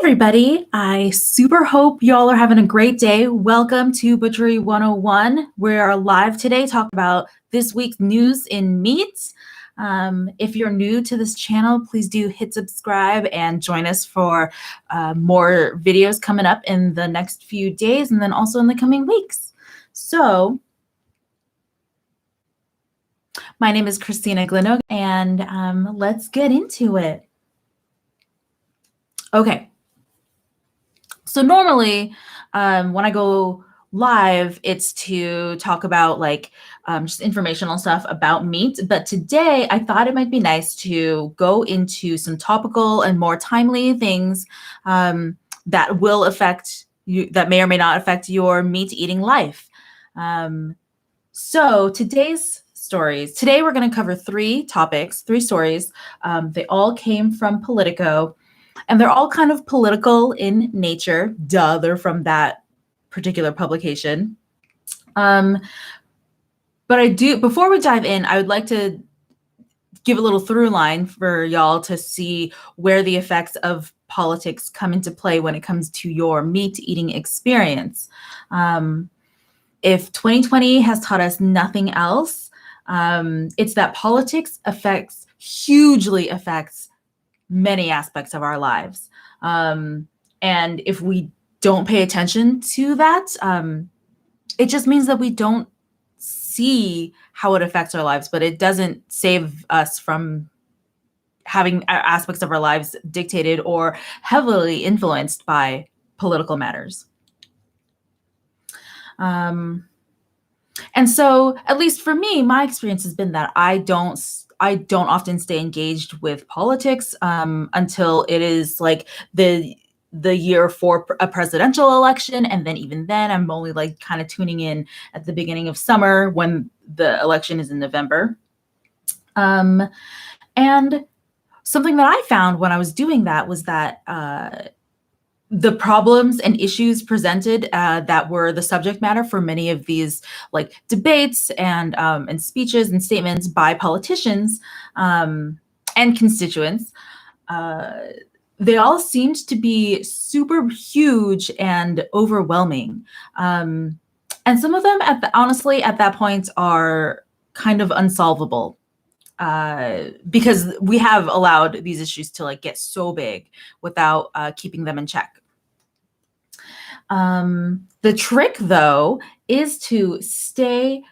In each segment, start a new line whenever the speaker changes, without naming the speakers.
Everybody, I super hope y'all are having a great day. Welcome to Butchery 101. We are live today talking about this week's news in meats. If you're new to this channel, please do hit subscribe and join us for more videos coming up in the next few days and then also in the coming weeks. So, my name is Christina Glennog, and let's get into it. Okay. So normally, when I go live, it's to talk about just informational stuff about meat. But today, I thought it might be nice to go into some topical and more timely things that will affect you, that may or may not affect your meat eating life. So today's stories. Today, we're going to cover three stories. They all came from Politico. And they're all kind of political in nature. Duh, they're from that particular publication. But before we dive in, I would like to give a little through line for y'all to see where the effects of politics come into play when it comes to your meat eating experience. If 2020 has taught us nothing else, it's that politics hugely affects many aspects of our lives. And if we don't pay attention to that, it just means that we don't see how it affects our lives, but it doesn't save us from having aspects of our lives dictated or heavily influenced by political matters. And so, at least for me, my experience has been that I don't often stay engaged with politics until it is like the year for a presidential election, and then even then, I'm only kind of tuning in at the beginning of summer when the election is in November. And something that I found when I was doing that was that the problems and issues presented that were the subject matter for many of these debates and speeches and statements by politicians and constituents, they all seemed to be super huge and overwhelming. And some of them honestly at that point are kind of unsolvable. Because we have allowed these issues to get so big without keeping them in check. The trick, though, is to stay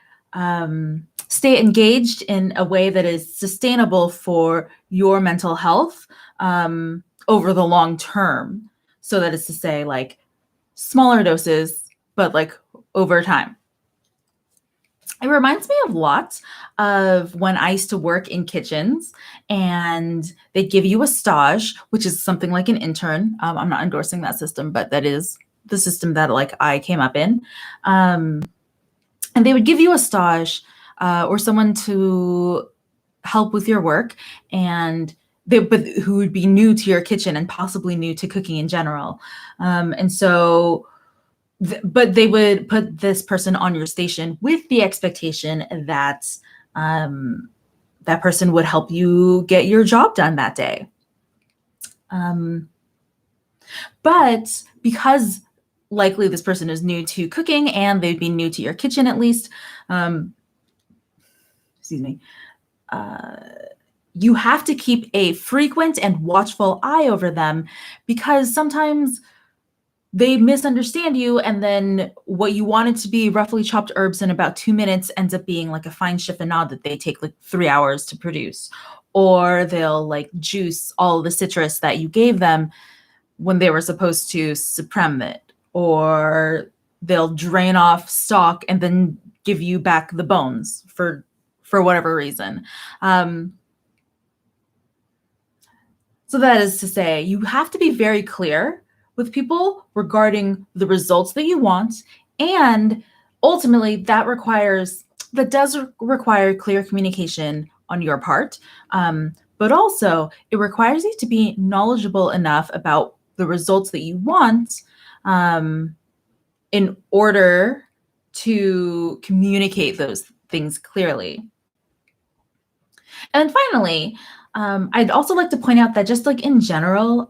engaged in a way that is sustainable for your mental health over the long term. So that is to say, smaller doses, but over time. It reminds me a lot of when I used to work in kitchens and they give you a stage, which is something like an intern. I'm not endorsing that system, but that is the system that I came up in. And they would give you a stage or someone to help with your work, and who would be new to your kitchen and possibly new to cooking in general. And so but they would put this person on your station with the expectation that that person would help you get your job done that day. But because likely this person is new to cooking and they'd be new to your kitchen at least, you have to keep a frequent and watchful eye over them, because sometimes they misunderstand you, and then what you wanted to be roughly chopped herbs in about 2 minutes ends up being a fine chiffonade that they take 3 hours to produce. Or they'll juice all the citrus that you gave them when they were supposed to supreme it. Or they'll drain off stock and then give you back the bones for whatever reason. So that is to say, you have to be very clear with people regarding the results that you want, and ultimately that does require clear communication on your part, but also it requires you to be knowledgeable enough about the results that you want in order to communicate those things clearly. And then finally, I'd also like to point out that just in general,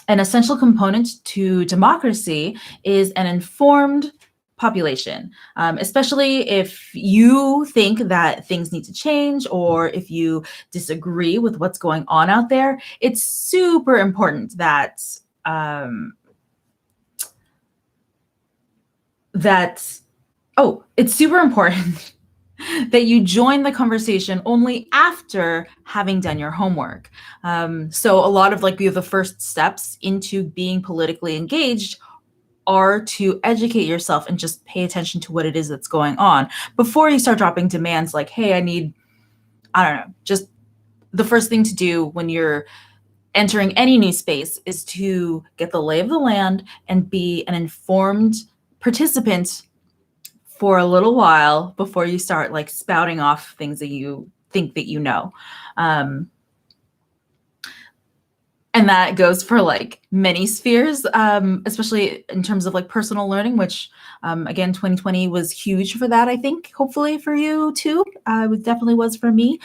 An essential component to democracy is an informed population, especially if you think that things need to change or if you disagree with what's going on out there. It's super important that it's super important that you join the conversation only after having done your homework. So a lot of the first steps into being politically engaged are to educate yourself and just pay attention to what it is that's going on before you start dropping demands like, hey, I don't know, just the first thing to do when you're entering any new space is to get the lay of the land and be an informed participant for a little while before you start spouting off things that you think that you know. And that goes for many spheres, especially in terms of personal learning, which again, 2020 was huge for that, I think, hopefully for you too. It definitely was for me.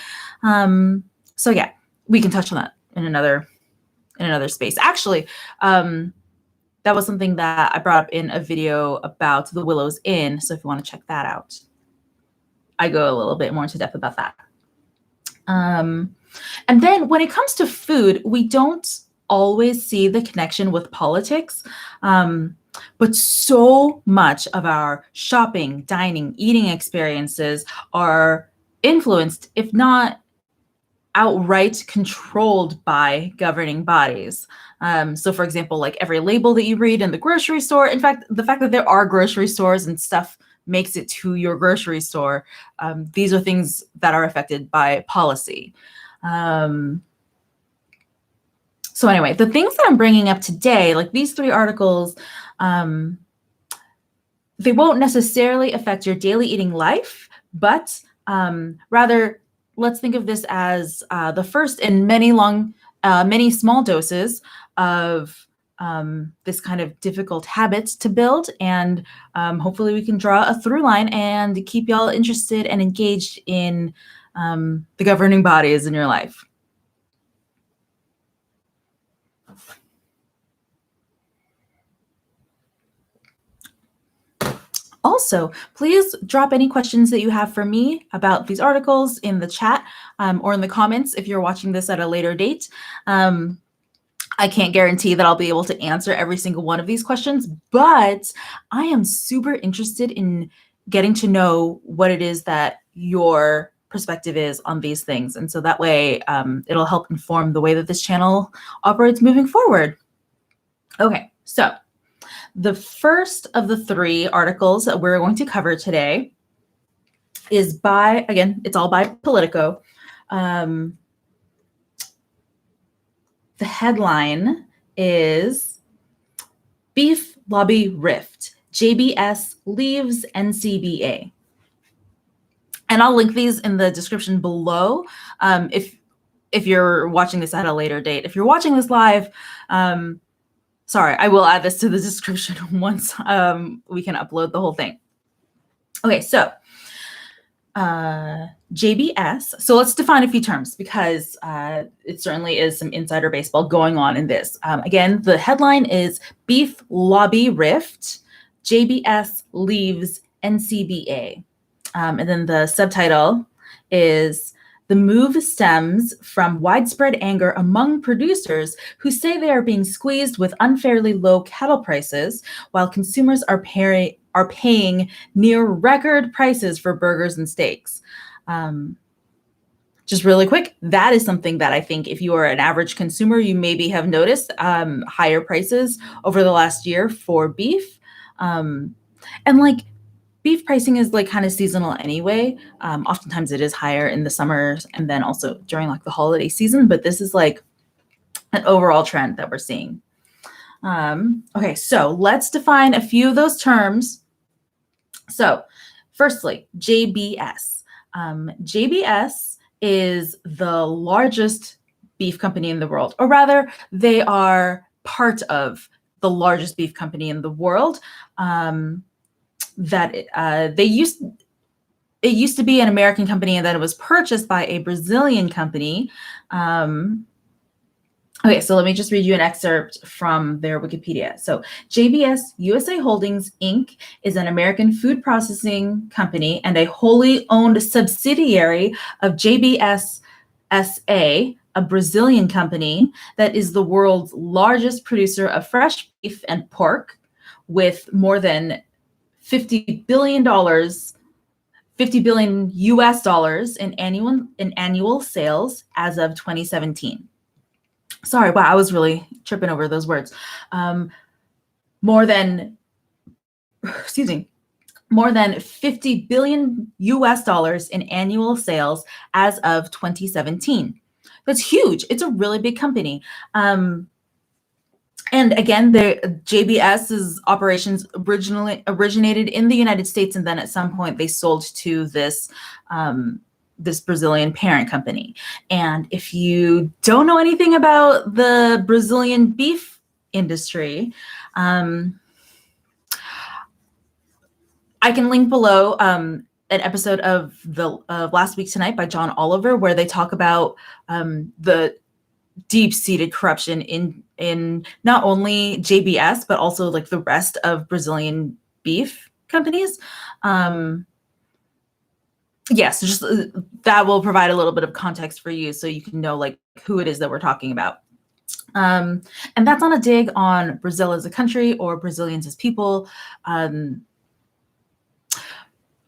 So yeah, we can touch on that in another space. Actually, that was something that I brought up in a video about the Willows Inn. So if you want to check that out, I go a little bit more into depth about that. And then when it comes to food, we don't always see the connection with politics. But so much of our shopping, dining, eating experiences are influenced, if not outright controlled by governing bodies. So for example, every label that you read in the grocery store, in fact, the fact that there are grocery stores and stuff makes it to your grocery store, these are things that are affected by policy. So anyway, the things that I'm bringing up today, these 3 articles, they won't necessarily affect your daily eating life, but rather, let's think of this as the first in many small doses of this kind of difficult habit to build. And hopefully we can draw a through line and keep y'all interested and engaged in the governing bodies in your life. Also, please drop any questions that you have for me about these articles in the chat or in the comments if you're watching this at a later date. I can't guarantee that I'll be able to answer every single one of these questions, but I am super interested in getting to know what it is that your perspective is on these things. And so that way it'll help inform the way that this channel operates moving forward. Okay, so the first of the 3 articles that we're going to cover today is by, again, it's all by Politico. The headline is Beef Lobby Rift, JBS leaves NCBA. And I'll link these in the description below if you're watching this at a later date. If you're watching this live, sorry, I will add this to the description once we can upload the whole thing. Okay, so JBS. So let's define a few terms because it certainly is some insider baseball going on in this. Again, the headline is Beef Lobby Rift, JBS leaves NCBA. And then the subtitle is The move stems from widespread anger among producers who say they are being squeezed with unfairly low cattle prices, while consumers are paying near record prices for burgers and steaks. Just really quick, that is something that I think if you are an average consumer, you maybe have noticed higher prices over the last year for beef. And beef pricing is kind of seasonal anyway. Oftentimes it is higher in the summers and then also during the holiday season, but this is an overall trend that we're seeing. Okay, so let's define a few of those terms. So firstly, JBS. JBS is the largest beef company in the world, or rather they are part of the largest beef company in the world. It used to be an American company, and then it was purchased by a Brazilian company. Okay, so let me just read you an excerpt from their Wikipedia. So JBS USA Holdings, Inc. is an American food processing company and a wholly owned subsidiary of JBS SA, a Brazilian company that is the world's largest producer of fresh beef and pork, with more than $50 billion, 50 billion US dollars in annual sales as of 2017. Sorry, wow, I was really tripping over those words. More than, excuse me, more than 50 billion US dollars in annual sales as of 2017. That's huge. It's a really big company. And again, the JBS's operations originally originated in the United States, and then at some point they sold to this this Brazilian parent company. And if you don't know anything about the Brazilian beef industry, I can link below an episode of Last Week Tonight by John Oliver, where they talk about the deep-seated corruption in not only JBS, but also like the rest of Brazilian beef companies. Yes, just that will provide a little bit of context for you so you can know like who it is that we're talking about. And that's not a dig on Brazil as a country or Brazilians as people.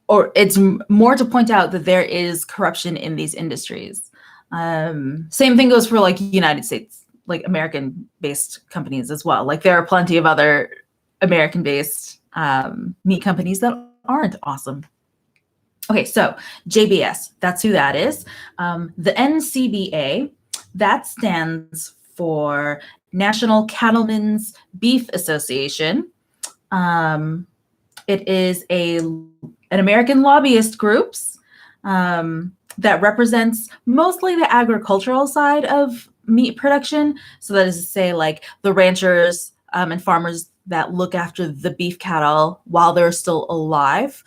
Or it's more to point out that there is corruption in these industries. Same thing goes for like United States, like American-based companies as well. Like there are plenty of other American-based meat companies that aren't awesome. Okay, so JBS, that's who that is. The NCBA, that stands for National Cattlemen's Beef Association. It is an American lobbyist groups that represents mostly the agricultural side of meat production. So that is to say, like the ranchers and farmers that look after the beef cattle while they're still alive,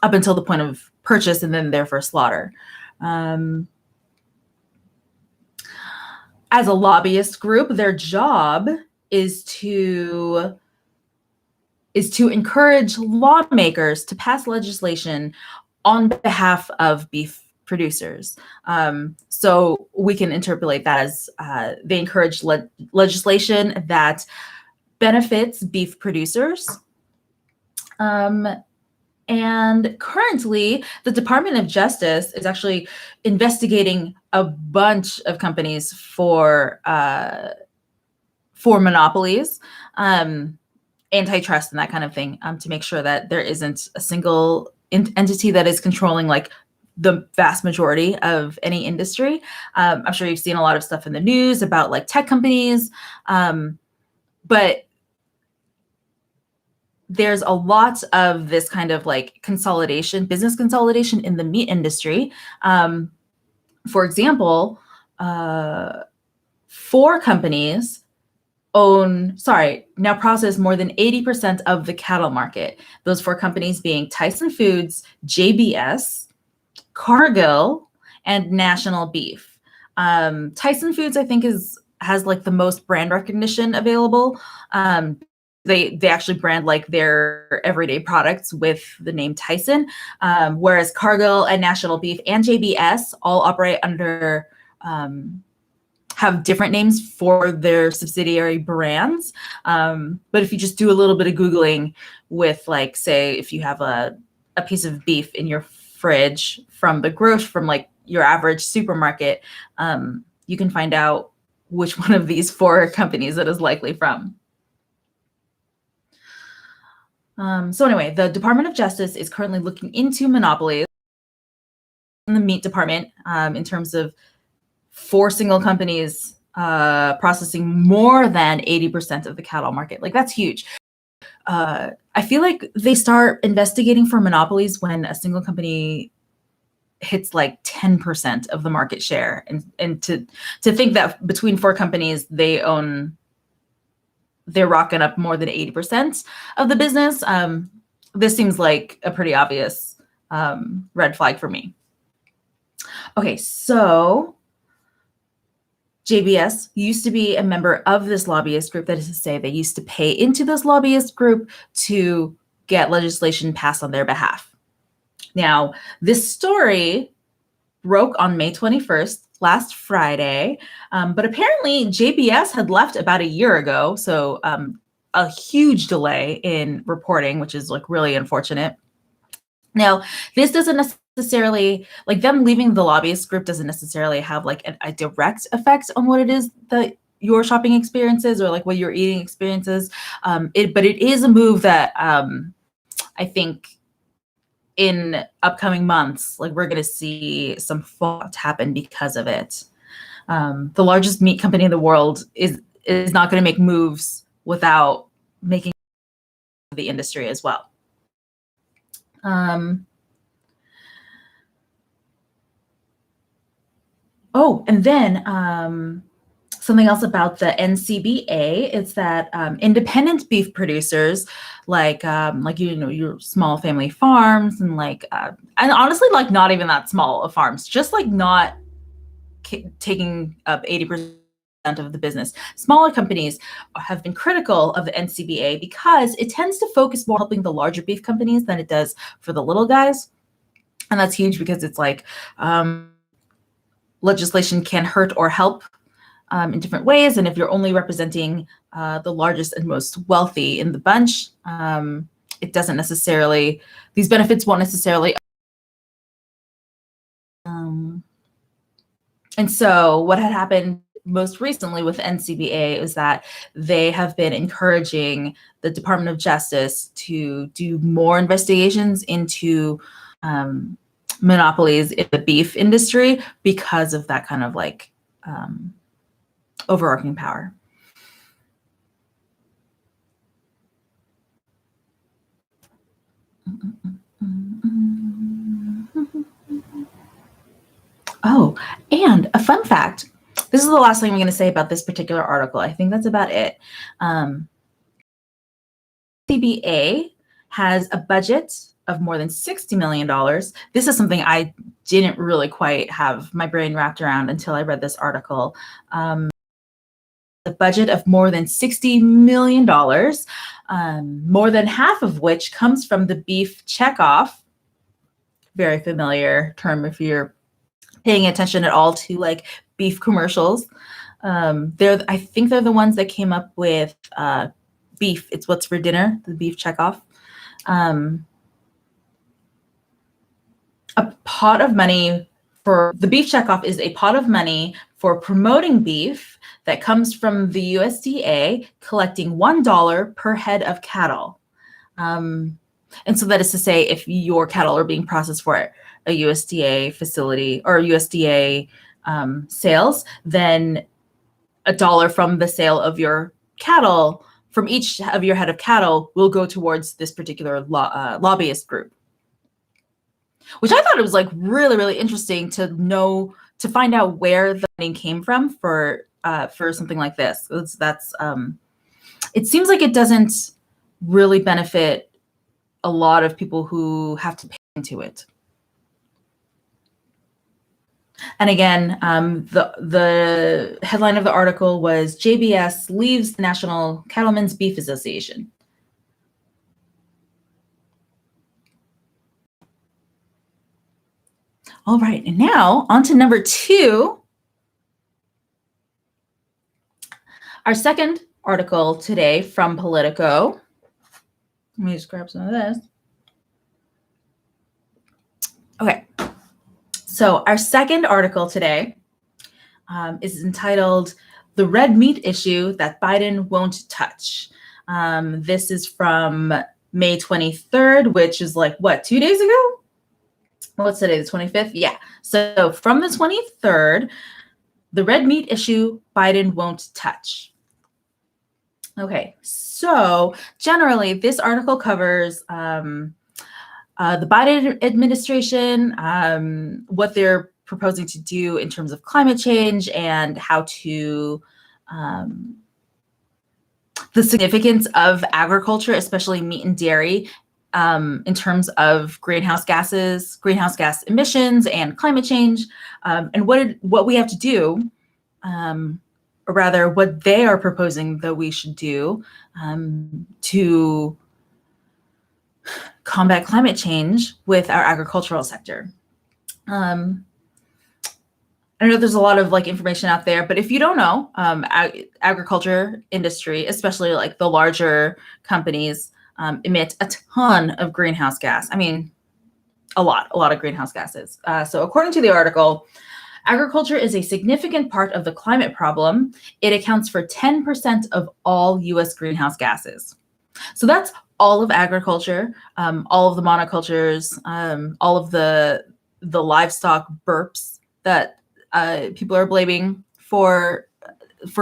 up until the point of purchase and then there for slaughter. As a lobbyist group, their job is to encourage lawmakers to pass legislation on behalf of beef producers. So we can interpolate that as they encourage legislation that benefits beef producers. And currently, the Department of Justice is actually investigating a bunch of companies for monopolies, antitrust and that kind of thing, to make sure that there isn't a single entity that is controlling like the vast majority of any industry. I'm sure you've seen a lot of stuff in the news about like tech companies, but there's a lot of this kind of like consolidation, business consolidation in the meat industry. For example, 4 companies now process more than 80% of the cattle market. Those 4 companies being Tyson Foods, JBS, Cargill, and National Beef. Tyson Foods, I think, has like the most brand recognition available. They actually brand like their everyday products with the name Tyson, whereas Cargill and National Beef and JBS all operate under have different names for their subsidiary brands. But if you just do a little bit of Googling with like, say, if you have a piece of beef in your fridge from like your average supermarket, you can find out which one of these 4 companies it is likely from. So anyway, the Department of Justice is currently looking into monopolies in the meat department in terms of 4 single companies processing more than 80% of the cattle market. Like that's huge. I feel like they start investigating for monopolies when a single company hits like 10% of the market share, and to think that between 4 companies they're rocking up more than 80% of the business. This seems like a pretty obvious red flag for me. Okay, so JBS used to be a member of this lobbyist group. That is to say, they used to pay into this lobbyist group to get legislation passed on their behalf. Now, this story broke on May 21st, last Friday, but apparently JBS had left about a year ago, so a huge delay in reporting, which is like really unfortunate. Now, this doesn't necessarily, like them leaving the lobbyist group doesn't necessarily have like a direct effect on what it is that your shopping experiences or like what your eating experiences. But it is a move that I think in upcoming months, like we're going to see some fallout happen because of it. The largest meat company in the world is not going to make moves without making the industry as well. Oh, and then something else about the NCBA is that independent beef producers, like your small family farms and and honestly, like not even that small of farms, just like not taking up 80% of the business. Smaller companies have been critical of the NCBA because it tends to focus more on helping the larger beef companies than it does for the little guys, and that's huge because it's like legislation can hurt or help in different ways. And if you're only representing the largest and most wealthy in the bunch, it doesn't necessarily, these benefits won't necessarily. And so what had happened most recently with NCBA is that they have been encouraging the Department of Justice to do more investigations into monopolies in the beef industry because of that kind of like overarching power. Oh, and a fun fact. This is the last thing I'm going to say about this particular article. I think that's about it. NCBA has a budget of more than $60 million. This is something I didn't really quite have my brain wrapped around until I read this article. A budget of more than $60 million, more than half of which comes from the beef checkoff. Very familiar term if you're paying attention at all to like beef commercials. I think they're the ones that came up with beef. It's what's for dinner, the beef checkoff. A pot of money for the beef checkoff is a pot of money for promoting beef that comes from the USDA, collecting $1 per head of cattle. And so that is to say, if your cattle are being processed for a USDA facility or USDA sales, then $1 from the sale of your cattle, from each of your head of cattle, will go towards this particular lobbyist group. Which I thought it was like really, really interesting to know, to find out where the money came from for something like this. It seems like it doesn't really benefit a lot of people who have to pay into it. And again, the headline of the article was JBS leaves the National Cattlemen's Beef Association. All right, and now on to number 2. Our second article today from Politico. Let me just grab some of this. Okay, so our second article today is entitled "The Red Meat Issue That Biden Won't Touch." This is from May 23rd, which is like, what, 2 days ago? What's today, the 25th? Yeah. So from the 23rd, the red meat issue Biden won't touch. Okay, so generally this article covers the Biden administration, what they're proposing to do in terms of climate change and how to the significance of agriculture, especially meat and dairy, in terms of greenhouse gas emissions and climate change, and what we have to do or rather what they are proposing that we should do to combat climate change with our agricultural sector. I know there's a lot of like information out there, but if you don't know, agriculture industry, especially like the larger companies, emit a ton of greenhouse gas. I mean, a lot of greenhouse gases. So according to the article, agriculture is a significant part of the climate problem. It accounts for 10% of all US greenhouse gases. So that's all of agriculture, all of the monocultures, all of the livestock burps that people are blaming for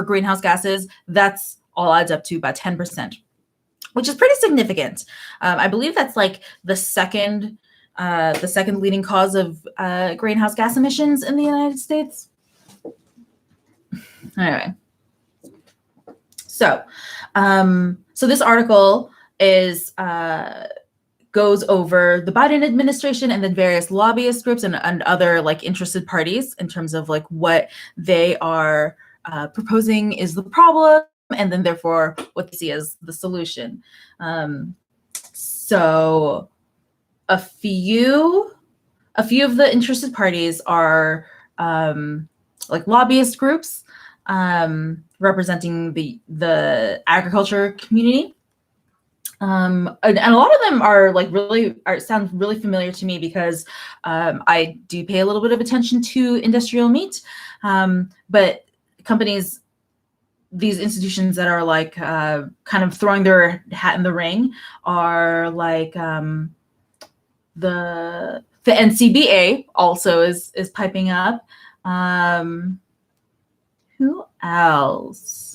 greenhouse gases. That's all adds up to about 10%, which is pretty significant. I believe that's like the second leading cause of greenhouse gas emissions in the United States. Anyway, so this article is goes over the Biden administration and then various lobbyist groups and other like interested parties in terms of like what they are proposing is the problem, and then therefore what they see as the solution. So a few of the interested parties are like lobbyist groups representing the agriculture community. And a lot of them are like sound really familiar to me because I do pay a little bit of attention to industrial meat. But companies, these institutions that are like kind of throwing their hat in the ring are like the NCBA also is piping up. Who else?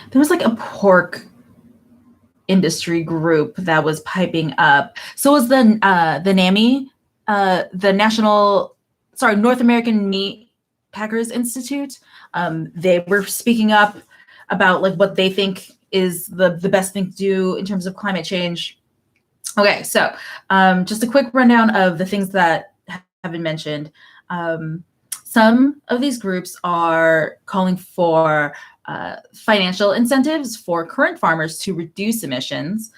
There was like a pork industry group that was piping up. So was the NAMI, the North American Meat Packers Institute. They were speaking up about like what they think is the best thing to do in terms of climate change. Okay, so just a quick rundown of the things that have been mentioned. Some of these groups are calling for financial incentives for current farmers to reduce emissions,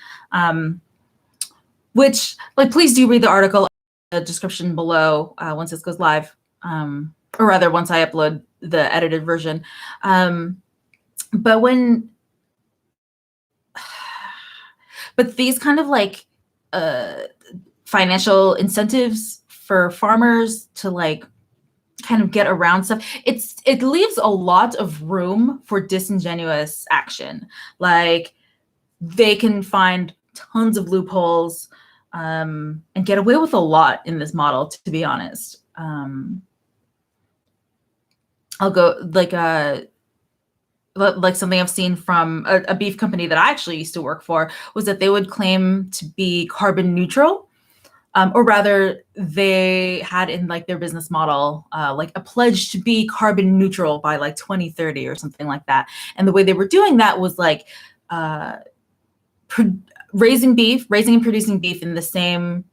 which, like, please do read the article, the description below once this goes live, or rather once I upload the edited version. But these kind of like financial incentives for farmers to like kind of get around stuff, it leaves a lot of room for disingenuous action. Like they can find tons of loopholes and get away with a lot in this model, to be honest. I'll go like something I've seen from a beef company that I actually used to work for was that they would claim to be carbon neutral. Or rather, they had in like their business model, like a pledge to be carbon neutral by like 2030 or something like that. And the way they were doing that was like raising and producing beef in the same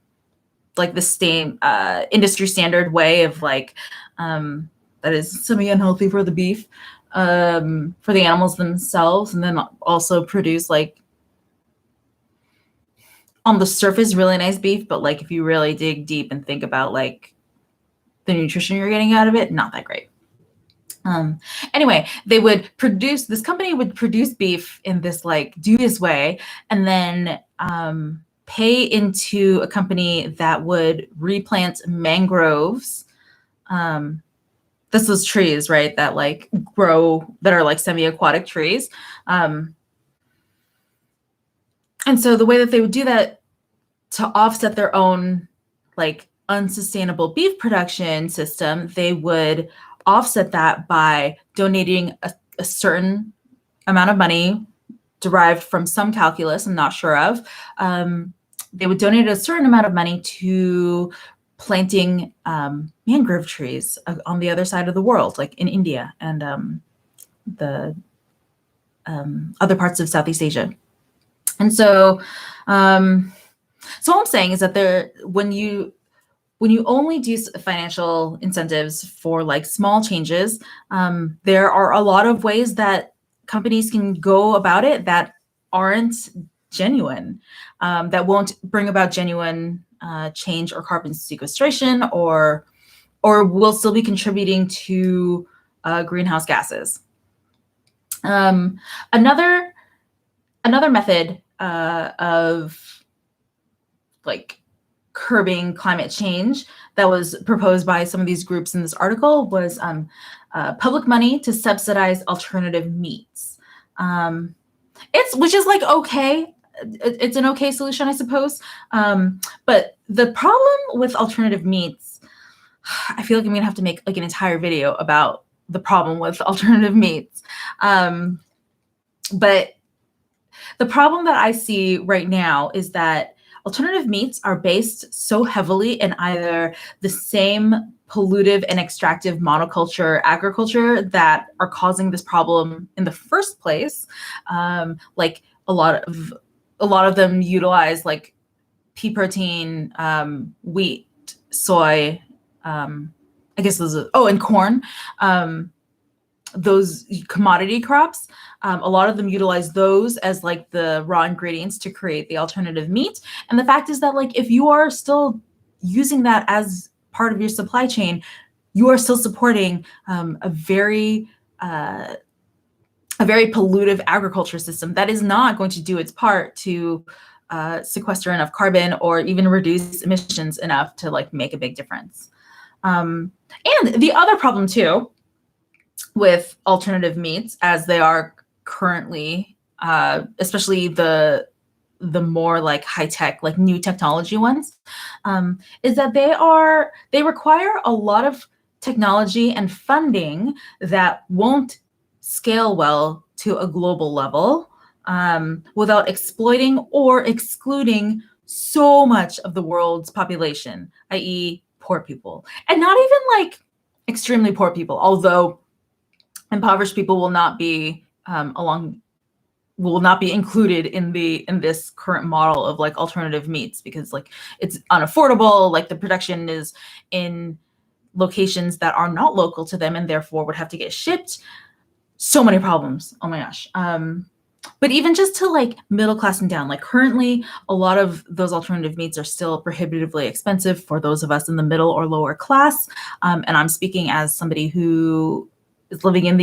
industry standard way of like that is semi-unhealthy for the beef, for the animals themselves, and then also produce like on the surface really nice beef, but like if you really dig deep and think about like the nutrition you're getting out of it, not that great. Anyway, this company would produce beef in this like dubious way, and then pay into a company that would replant mangroves. That's those trees, right, that like grow, that are like semi-aquatic trees. And so the way that they would do that to offset their own like unsustainable beef production system, they would offset that by donating a certain amount of money derived from some calculus I'm not sure of. They would donate a certain amount of money to planting mangrove trees on the other side of the world, like in India and the other parts of Southeast Asia. And so, so what I'm saying is that when you when you only do financial incentives for like small changes, there are a lot of ways that companies can go about it that aren't genuine, that won't bring about genuine change or carbon sequestration, or will still be contributing to greenhouse gases. Another method of like curbing climate change that was proposed by some of these groups in this article was public money to subsidize alternative meats. Which is like okay. It's an okay solution, I suppose. But the problem with alternative meats, I feel like I'm gonna have to make like an entire video about the problem with alternative meats. But the problem that I see right now is that alternative meats are based so heavily in either the same pollutive and extractive monoculture agriculture that are causing this problem in the first place. Like a lot of them utilize like pea protein, wheat, soy, I guess those are, and corn. Those commodity crops, a lot of them utilize those as like the raw ingredients to create the alternative meat. And the fact is that like if you are still using that as part of your supply chain, you are still supporting a very pollutive agriculture system that is not going to do its part to sequester enough carbon or even reduce emissions enough to like make a big difference. And the other problem too with alternative meats as they are currently, especially the more like high-tech, like new technology ones, is that they require a lot of technology and funding that won't scale well to a global level without exploiting or excluding so much of the world's population, i.e. poor people. And not even like extremely poor people, although impoverished people will not be included in this current model of like alternative meats because like it's unaffordable, like the production is in locations that are not local to them and therefore would have to get shipped. So many problems. Oh my gosh. But even just to like middle class and down, like currently a lot of those alternative meats are still prohibitively expensive for those of us in the middle or lower class. And I'm speaking as somebody who is living in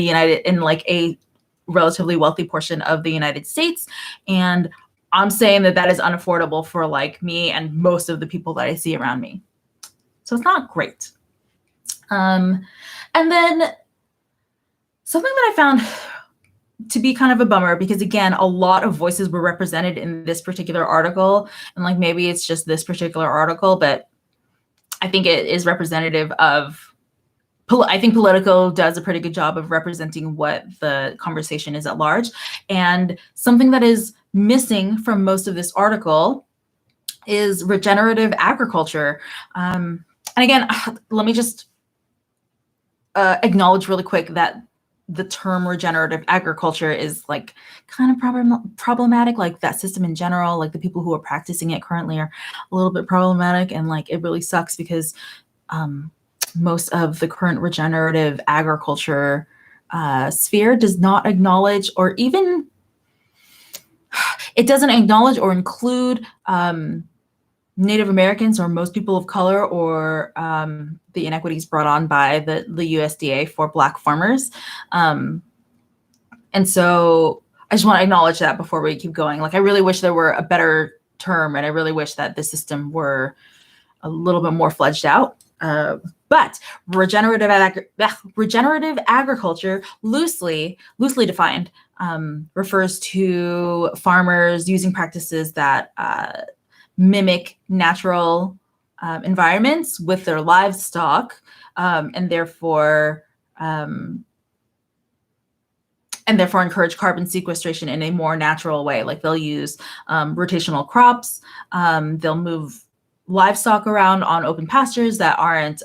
like a relatively wealthy portion of the United States. And I'm saying that is unaffordable for like me and most of the people that I see around me. So it's not great. And then something that I found to be kind of a bummer, because again, a lot of voices were represented in this particular article, and like maybe it's just this particular article, but I think it is representative of, I think Politico does a pretty good job of representing what the conversation is at large. And something that is missing from most of this article is regenerative agriculture. And again, let me just acknowledge really quick that the term regenerative agriculture is like kind of problematic, like that system in general, like the people who are practicing it currently are a little bit problematic. And like, it really sucks because most of the current regenerative agriculture sphere does not acknowledge, or even it doesn't acknowledge or include Native Americans or most people of color, or the inequities brought on by the USDA for Black farmers. And so I just want to acknowledge that before we keep going. Like, I really wish there were a better term, and I really wish that the system were a little bit more fledged out. But regenerative agriculture, loosely defined, refers to farmers using practices that mimic natural environments with their livestock, and therefore encourage carbon sequestration in a more natural way. Like they'll use rotational crops, they'll move livestock around on open pastures that aren't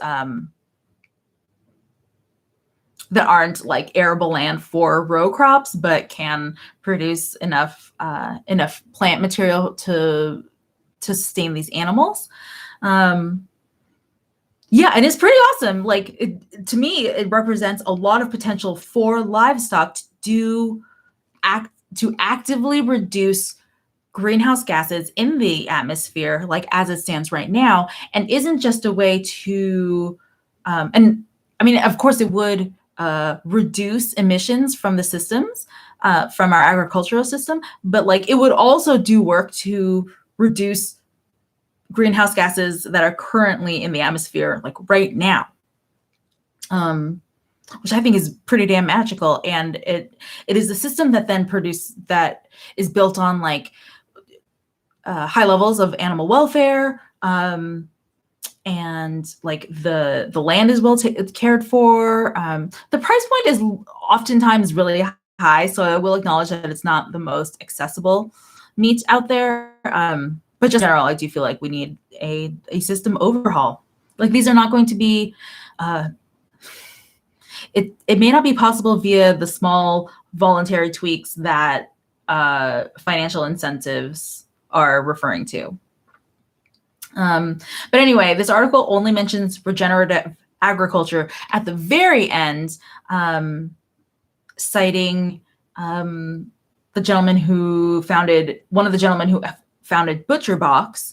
like arable land for row crops, but can produce enough plant material to sustain these animals. And Yeah, and it's pretty awesome. Like to me, it represents a lot of potential for livestock to actively reduce greenhouse gases in the atmosphere, like as it stands right now, and isn't just a way to, and I mean, of course, it would reduce emissions from the systems, from our agricultural system, but like it would also do work to reduce greenhouse gases that are currently in the atmosphere, like right now. Which I think is pretty damn magical, and it is a system that then that is built on like high levels of animal welfare, and like the land is well cared for. The price point is oftentimes really high, so I will acknowledge that it's not the most accessible meat out there. But just in general, I do feel like we need a system overhaul. Like these are not going to be. It may not be possible via the small voluntary tweaks that financial incentives are referring to. But anyway, this article only mentions regenerative agriculture at the very end, citing one of the gentlemen who founded ButcherBox,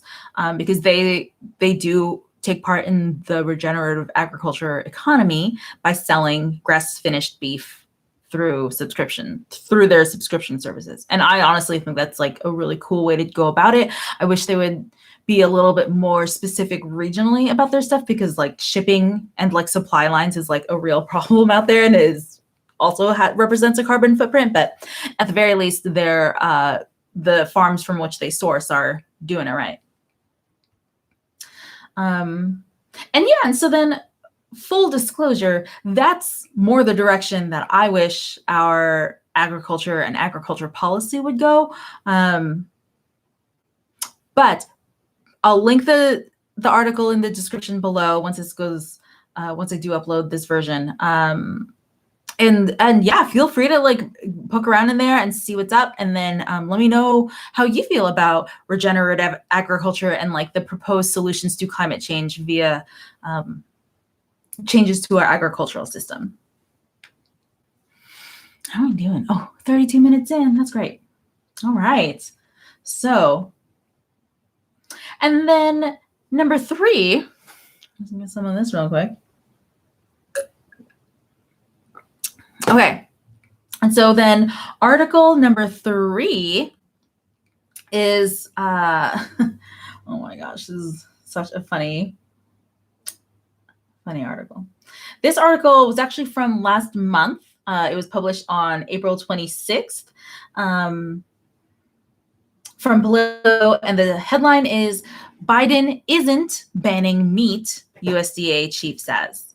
because they do take part in the regenerative agriculture economy by selling grass-finished beef through their subscription services. And I honestly think that's like a really cool way to go about it. I wish they would be a little bit more specific regionally about their stuff, because like shipping and like supply lines is like a real problem out there, and is also represents a carbon footprint. But at the very least, the farms from which they source are doing it right. And so then, full disclosure, that's more the direction that I wish our agriculture and agriculture policy would go. But I'll link the article in the description below once I do upload this version. And yeah, feel free to like poke around in there and see what's up, and then let me know how you feel about regenerative agriculture and like the proposed solutions to climate change via changes to our agricultural system. How are we doing? Oh, 32 minutes in. That's great. All right. So, and then number 3, let's get some of this real quick. Okay. And so then article number 3 is, oh my gosh, this is such a funny article. This article was actually from last month. It was published on April 26th from Politico, and the headline is "Biden Isn't Banning Meat, USDA Chief Says."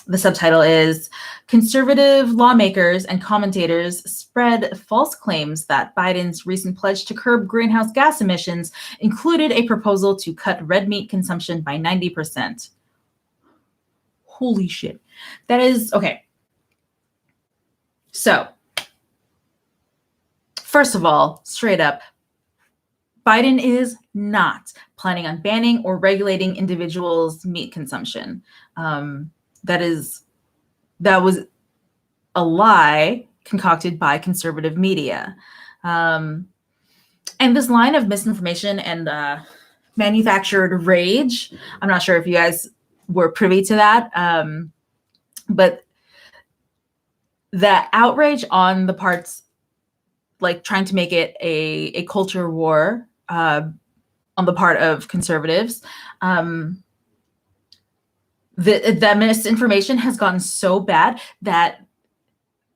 The subtitle is "Conservative Lawmakers and Commentators Spread False Claims That Biden's Recent Pledge to Curb Greenhouse Gas Emissions Included a Proposal to Cut Red Meat Consumption by 90%. Holy shit. That is, okay. So, first of all, straight up, Biden is not planning on banning or regulating individuals' meat consumption. That was a lie concocted by conservative media. And this line of misinformation and manufactured rage, I'm not sure if you guys were privy to that, but the outrage on the parts, like trying to make it a culture war on the part of conservatives, that misinformation has gotten so bad that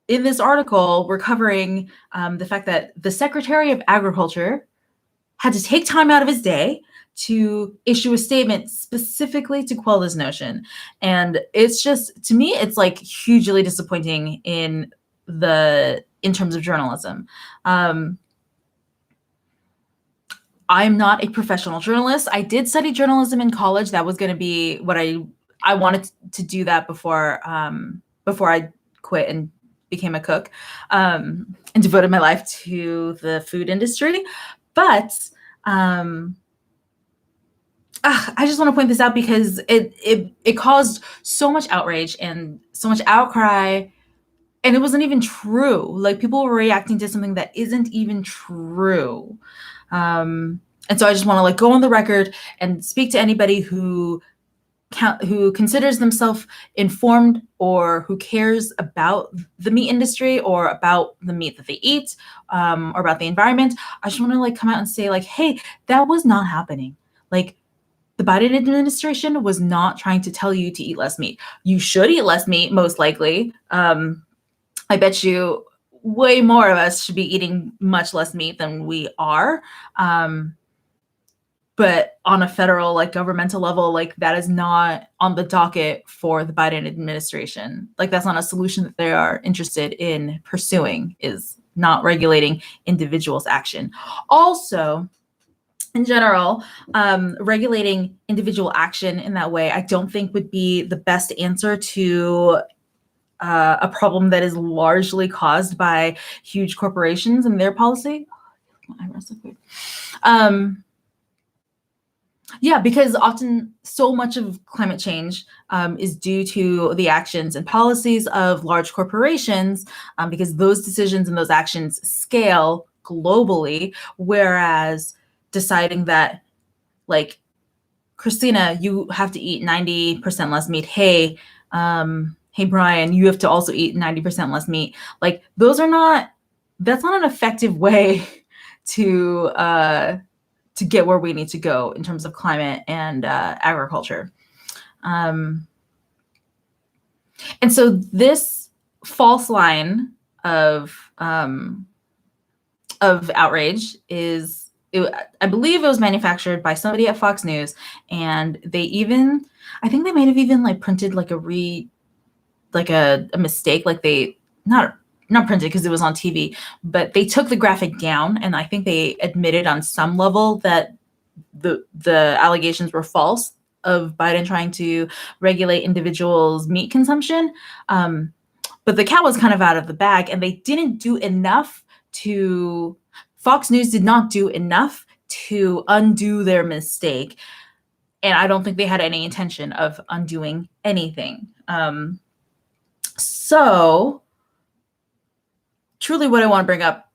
in this article, we're covering the fact that the Secretary of Agriculture had to take time out of his day to issue a statement specifically to quell this notion. And it's just, to me, it's like hugely disappointing in terms of journalism. I'm not a professional journalist. I did study journalism in college. That was going to be what I wanted to do that before I quit and became a cook, and devoted my life to the food industry. But I just want to point this out because it caused so much outrage and so much outcry, and it wasn't even true. Like, people were reacting to something that isn't even true. And so I just want to like go on the record and speak to anybody who considers themselves informed or who cares about the meat industry or about the meat that they eat, or about the environment. I just want to like come out and say like, hey, that was not happening. Like, the Biden administration was not trying to tell you to eat less meat. You should eat less meat, most likely. I bet you way more of us should be eating much less meat than we are. But on a federal, like, governmental level, like, that is not on the docket for the Biden administration. Like, that's not a solution that they are interested in pursuing, is not regulating individuals' action. Also, in general, regulating individual action in that way, I don't think would be the best answer to a problem that is largely caused by huge corporations and their policy. My eyebrows look weird. Yeah, because often so much of climate change is due to the actions and policies of large corporations, because those decisions and those actions scale globally, whereas deciding that, like, Christina, you have to eat 90% less meat. Hey, Brian, you have to also eat 90% less meat. Like, that's not an effective way to get where we need to go in terms of climate and agriculture. And so this false line of outrage I believe it was manufactured by somebody at Fox News, and I think they might have even like printed like a mistake, like they not printed because it was on TV, but they took the graphic down, and I think they admitted on some level that the allegations were false of Biden trying to regulate individuals' meat consumption. But the cat was kind of out of the bag, and they didn't do enough Fox News did not do enough to undo their mistake. And I don't think they had any intention of undoing anything. So truly what I want to bring up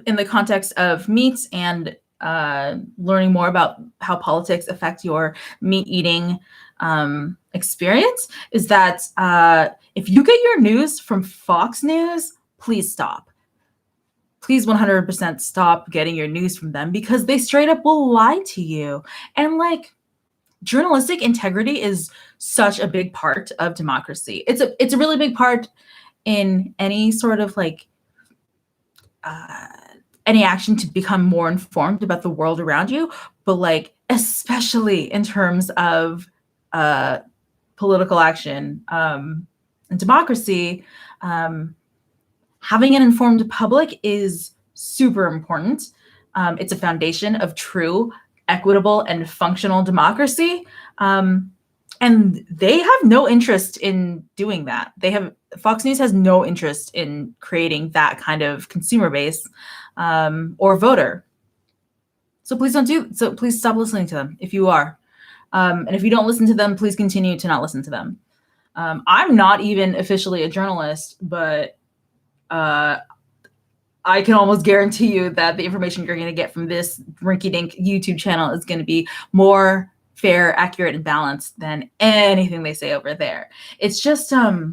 in the context of meats and learning more about how politics affect your meat eating experience is that if you get your news from Fox News, please stop. Please 100% stop getting your news from them, because they straight up will lie to you. And like, journalistic integrity is such a big part of democracy. It's a really big part in any sort of like any action to become more informed about the world around you, but like especially in terms of political action and democracy. Having an informed public is super important. It's a foundation of true, equitable, and functional democracy. And they have no interest in doing that. Fox News has no interest in creating that kind of consumer base or voter. So please please stop listening to them if you are. And if you don't listen to them, please continue to not listen to them. I'm not even officially a journalist, but I can almost guarantee you that the information you're going to get from this rinky-dink YouTube channel is going to be more fair, accurate, and balanced than anything they say over there. It's just, I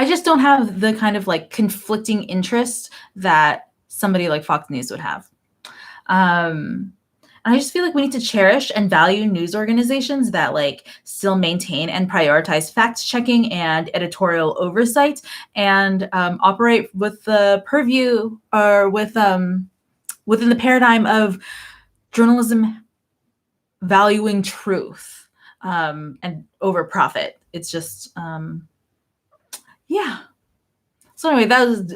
just don't have the kind of like conflicting interest that somebody like Fox News would have. And I just feel like we need to cherish and value news organizations that like still maintain and prioritize fact checking and editorial oversight, and operate with the purview or within the paradigm of journalism valuing truth and over profit. It's just, yeah. So anyway,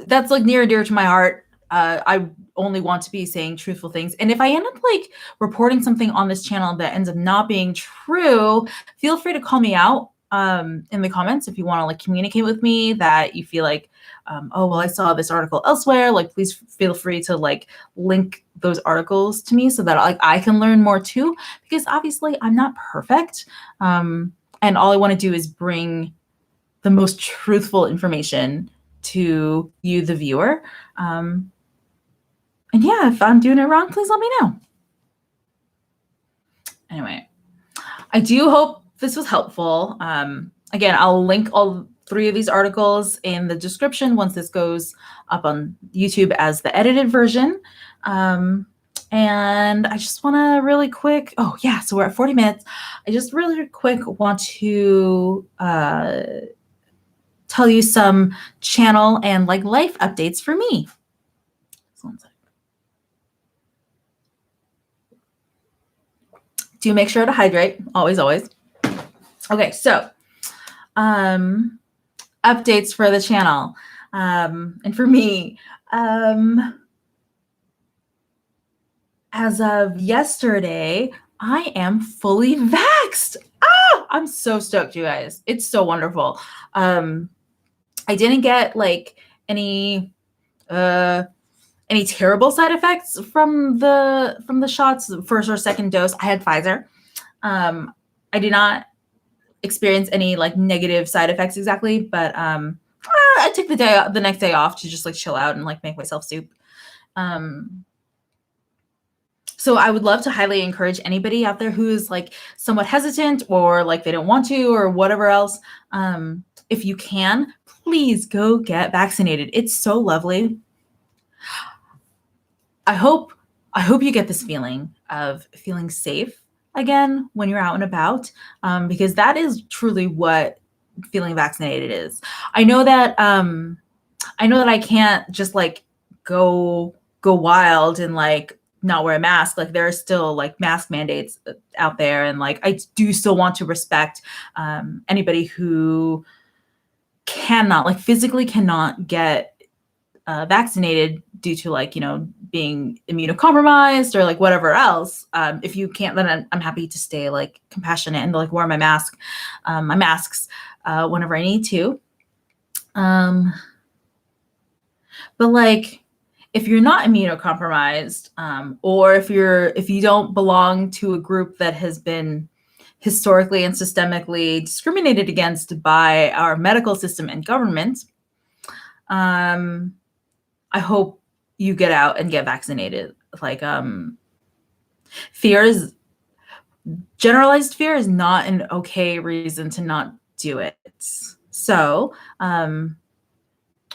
that's like near and dear to my heart. I only want to be saying truthful things. And if I end up like reporting something on this channel that ends up not being true, feel free to call me out. in the comments if you want to like communicate with me that you feel like, oh, well, I saw this article elsewhere. Like, please feel free to like link those articles to me so that like I can learn more too, because obviously I'm not perfect. And all I want to do is bring the most truthful information to you, the viewer. And yeah, if I'm doing it wrong, please let me know. Anyway, I do hope this was helpful. Again, I'll link all 3 of these articles in the description once this goes up on YouTube as the edited version. And I just want to really quick, oh yeah, so we're at 40 minutes. I just really quick want to tell you some channel and like life updates for me. So one sec. Do make sure to hydrate, always, always. Okay, so updates for the channel and for me. As of yesterday, I am fully vaxxed. I'm so stoked, you guys. It's so wonderful. I didn't get like any terrible side effects from the shots, first or second dose. I had Pfizer. I did not experience any like negative side effects exactly, but I took the next day off to just like chill out and like make myself soup. So I would love to highly encourage anybody out there who is like somewhat hesitant or like they don't want to or whatever else. If you can, please go get vaccinated. It's so lovely. I hope you get this feeling of feeling safe again when you're out and about, because that is truly what feeling vaccinated is. I know that I can't just like go wild and like not wear a mask. Like there are still like mask mandates out there, and like I do still want to respect anybody who cannot, like physically cannot get vaccinated due to like, you know, being immunocompromised or like whatever else. If you can't, then I'm happy to stay like compassionate and like wear my masks whenever I need to. But like, if you're not immunocompromised, or if you don't belong to a group that has been historically and systemically discriminated against by our medical system and government, I hope you get out and get vaccinated. Like, generalized fear is not an okay reason to not do it. So,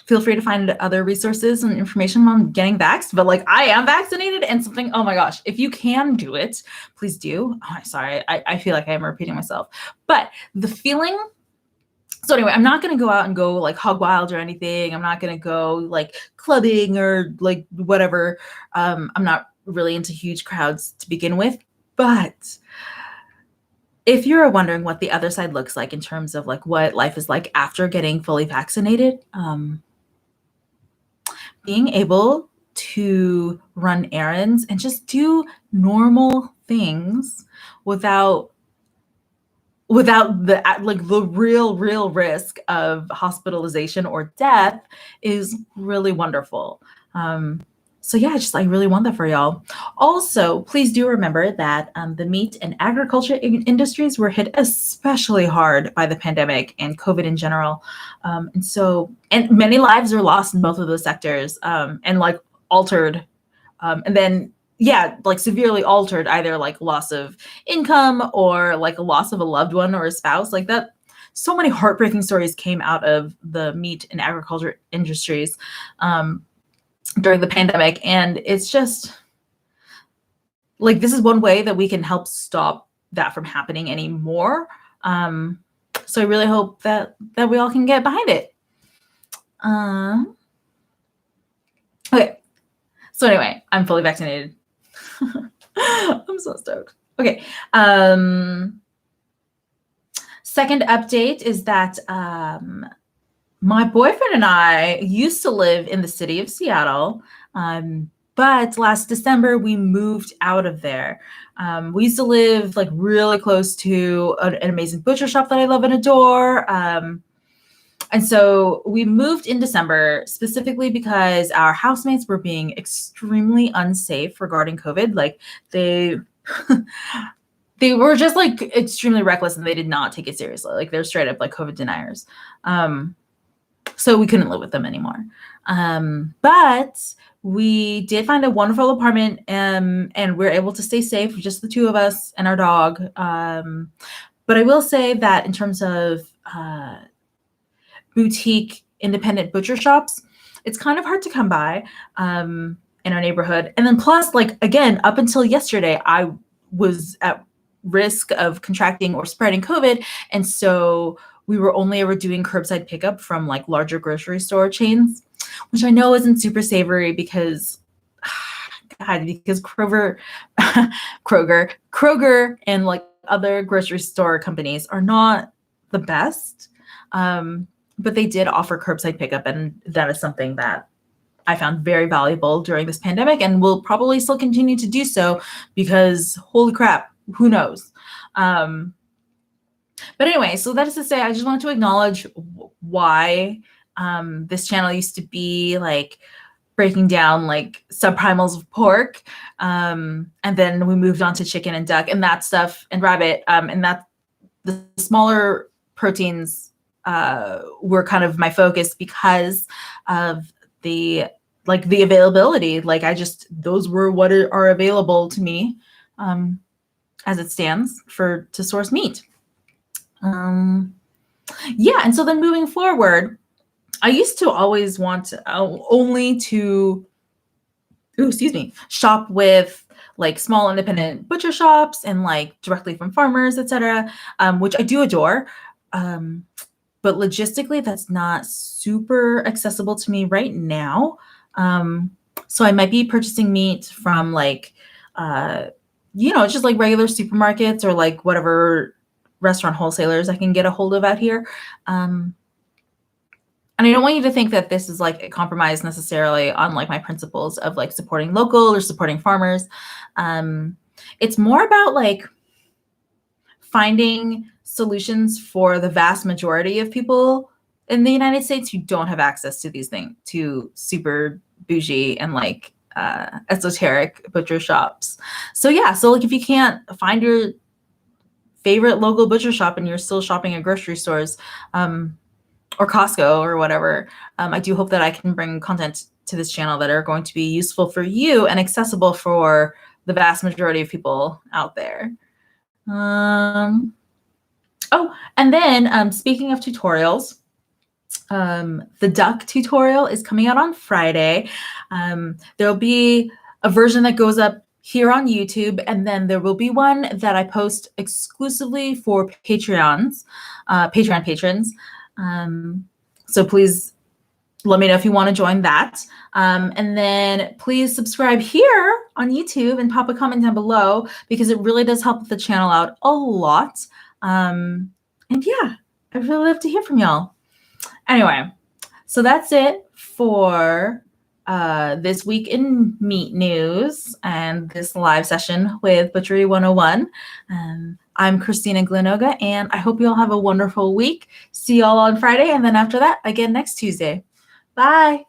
feel free to find other resources and information on getting vaxxed, but like I am vaccinated and something, oh my gosh, if you can do it, please do. Oh, sorry, I feel like I am repeating myself, but the feeling. So anyway, I'm not going to go out and go like hog wild or anything. I'm not going to go like clubbing or like whatever. I'm not really into huge crowds to begin with, but if you're wondering what the other side looks like in terms of like what life is like after getting fully vaccinated, being able to run errands and just do normal things without the like the real risk of hospitalization or death is really wonderful. So yeah, I really want that for y'all. Also, please do remember that the meat and agriculture industries were hit especially hard by the pandemic and COVID in general. And many lives are lost in both of those sectors, and like altered. And then, yeah, like severely altered, either like loss of income or like a loss of a loved one or a spouse. Like that, so many heartbreaking stories came out of the meat and agriculture industries during the pandemic. And it's just like, this is one way that we can help stop that from happening anymore. So I really hope that we all can get behind it. Okay. So anyway, I'm fully vaccinated. I'm so stoked. Okay. Second update is that my boyfriend and I used to live in the city of Seattle. But last December, we moved out of there. We used to live like really close to an amazing butcher shop that I love and adore. And so we moved in December specifically because our housemates were being extremely unsafe regarding COVID. Like they they were just like extremely reckless and they did not take it seriously. Like they're straight up like COVID deniers. So we couldn't live with them anymore. But we did find a wonderful apartment and we're able to stay safe, just the two of us and our dog. But I will say that in terms of boutique independent butcher shops, it's kind of hard to come by in our neighborhood. And then plus, like, again, up until yesterday, I was at risk of contracting or spreading COVID. And so we were only ever doing curbside pickup from like larger grocery store chains, which I know isn't super savory because Kroger and like other grocery store companies are not the best. But they did offer curbside pickup, and that is something that I found very valuable during this pandemic and will probably still continue to do so because holy crap, who knows? But anyway, so that is to say, I just wanted to acknowledge why this channel used to be like breaking down like subprimals of pork. And then we moved on to chicken and duck and that stuff and rabbit. And that the smaller proteins were kind of my focus because of the availability. Like those were what are available to me as it stands to source meat. Yeah, and so then moving forward, I used to always want only to, shop with like small independent butcher shops and like directly from farmers, etc., which I do adore. But logistically, that's not super accessible to me right now. So I might be purchasing meat from like, just like regular supermarkets or like whatever restaurant wholesalers I can get a hold of out here. And I don't want you to think that this is like a compromise necessarily on like my principles of like supporting local or supporting farmers. It's more about like finding solutions for the vast majority of people in the United States who don't have access to these things, to super bougie and like esoteric butcher shops. So yeah, so like if you can't find your favorite local butcher shop and you're still shopping at grocery stores or Costco or whatever, I do hope that I can bring content to this channel that are going to be useful for you and accessible for the vast majority of people out there. Oh, and then speaking of tutorials, the duck tutorial is coming out on Friday. There'll be a version that goes up here on YouTube, and then there will be one that I post exclusively for Patreon patrons. So please let me know if you want to join that. And then please subscribe here on YouTube and pop a comment down below because it really does help the channel out a lot. And yeah, I'd really love to hear from y'all. Anyway, so that's it for this week in meat news and this live session with Butchery 101. I'm Christina Glenoga, and I hope you all have a wonderful week. See y'all on Friday, and then after that, again next Tuesday. Bye.